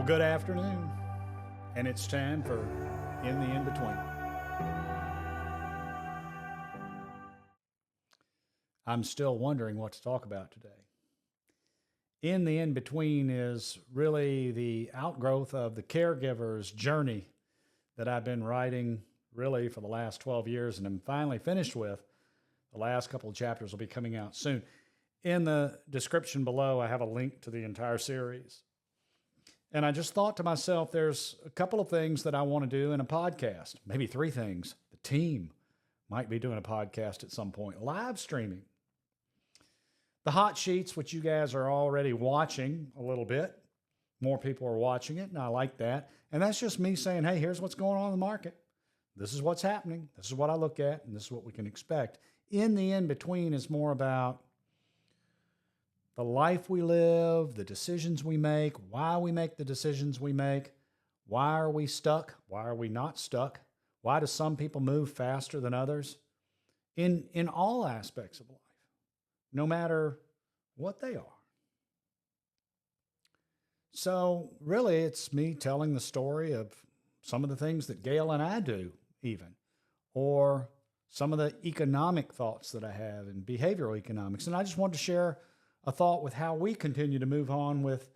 Good afternoon, and it's time for In the In-Between. I'm still wondering what to talk about today. In the In-Between is really the outgrowth of the caregiver's journey that I've been writing really for the last 12 years and I'm finally finished with. The last couple of chapters will be coming out soon. In the description below, I have a link to the entire series. And I just thought to myself, there's a couple of things that I want to do in a podcast, maybe three things. The team might be doing a podcast at some point, live streaming. The hot sheets, which you guys are already watching a little bit. More people are watching it, and I like that. And that's just me saying, hey, here's what's going on in the market. This is what's happening. This is what I look at, and this is what we can expect. In the in-between is more about the life we live, the decisions we make, why we make the decisions we make, why are we stuck, why are we not stuck, why do some people move faster than others, in all aspects of life, no matter what they are. So really, it's me telling the story of some of the things that Gail and I do even, or some of the economic thoughts that I have in behavioral economics. And I just wanted to share a thought with how we continue to move on with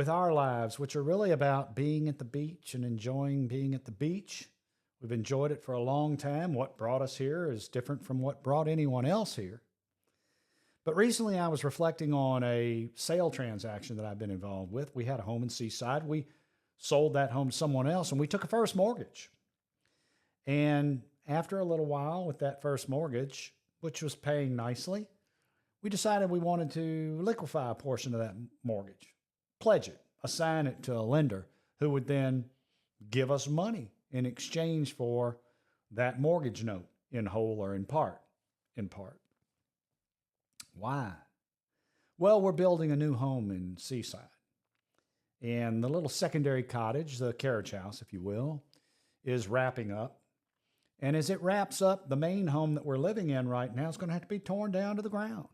our lives, which are really about being at the beach and enjoying being at the beach. We've enjoyed it for a long time. What brought us here is different from what brought anyone else here. But recently I was reflecting on a sale transaction that I've been involved with. We had a home in Seaside. We sold that home to someone else and we took a first mortgage. And after a little while with that first mortgage, which was paying nicely, we decided we wanted to liquefy a portion of that mortgage, pledge it, assign it to a lender who would then give us money in exchange for that mortgage note in whole or in part. Why? Well, we're building a new home in Seaside. And the little secondary cottage, the carriage house, if you will, is wrapping up. And as it wraps up, the main home that we're living in right now is going to have to be torn down to the ground.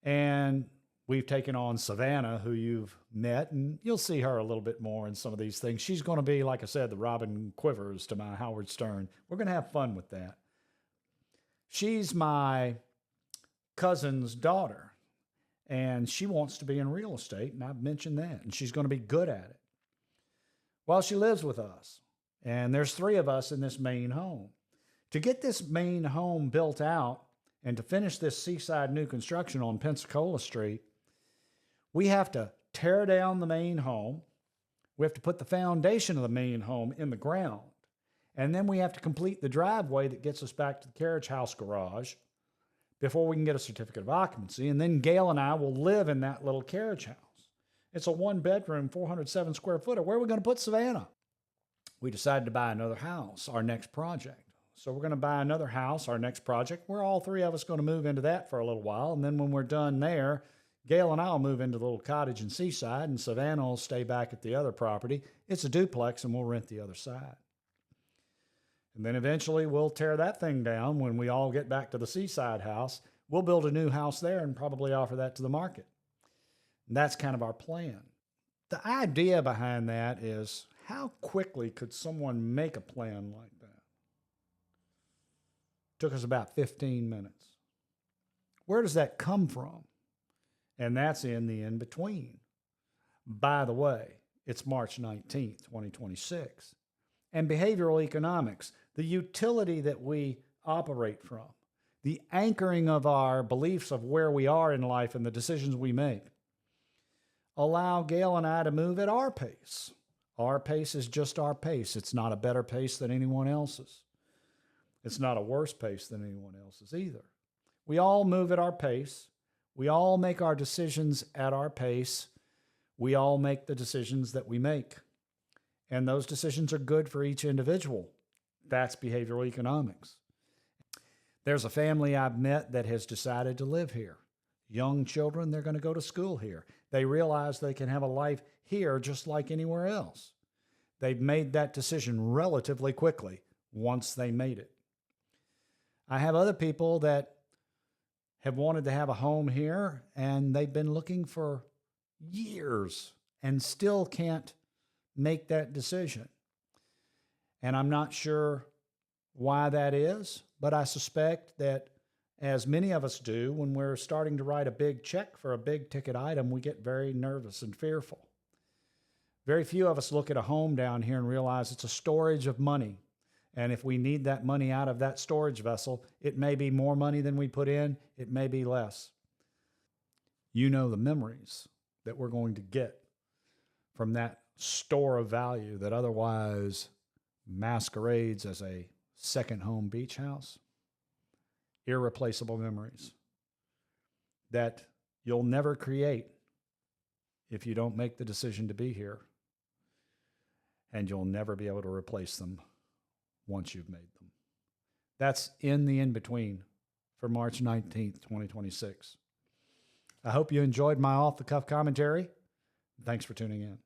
And we've taken on Savannah, who you've met, and you'll see her a little bit more in some of these things. She's going to be, like I said, the Robin Quivers to my Howard Stern. We're going to have fun with that. She's my cousin's daughter, and she wants to be in real estate, and I've mentioned that, and she's going to be good at it. Well, she lives with us, and there's three of us in this main home. To get this main home built out and to finish this Seaside new construction on Pensacola Street, we have to tear down the main home. We have to put the foundation of the main home in the ground. And then we have to complete the driveway that gets us back to the carriage house garage before we can get a certificate of occupancy. And then Gail and I will live in that little carriage house. It's a one-bedroom, 407 square footer. Where are we going to put Savannah? We decided to buy another house, our next project. So we're going to buy another house, our next project. We're all three of us going to move into that for a little while. And then when we're done there, Gail and I will move into the little cottage in Seaside, and Savannah will stay back at the other property. It's a duplex, and we'll rent the other side. And then eventually we'll tear that thing down when we all get back to the Seaside house. We'll build a new house there and probably offer that to the market. And that's kind of our plan. The idea behind that is, how quickly could someone make a plan like that? Took us about 15 minutes. Where does that come from? And that's in the in-between. By the way, it's March 19th, 2026. And behavioral economics, the utility that we operate from, the anchoring of our beliefs of where we are in life and the decisions we make, allow Gail and I to move at our pace. Our pace is just our pace. It's not a better pace than anyone else's. It's not a worse pace than anyone else's either. We all move at our pace. We all make our decisions at our pace. We all make the decisions that we make. And those decisions are good for each individual. That's behavioral economics. There's a family I've met that has decided to live here. Young children, they're going to go to school here. They realize they can have a life here just like anywhere else. They've made that decision relatively quickly once they made it. I have other people that have wanted to have a home here, and they've been looking for years and still can't make that decision. And I'm not sure why that is, but I suspect that, as many of us do, when we're starting to write a big check for a big ticket item, we get very nervous and fearful. Very few of us look at a home down here and realize it's a storage of money. And if we need that money out of that storage vessel, it may be more money than we put in, it may be less. You know the memories that we're going to get from that store of value that otherwise masquerades as a second home beach house. Irreplaceable memories that you'll never create if you don't make the decision to be here. And you'll never be able to replace them once you've made them. That's in the in-between for March 19th, 2026. I hope you enjoyed my off-the-cuff commentary. Thanks for tuning in.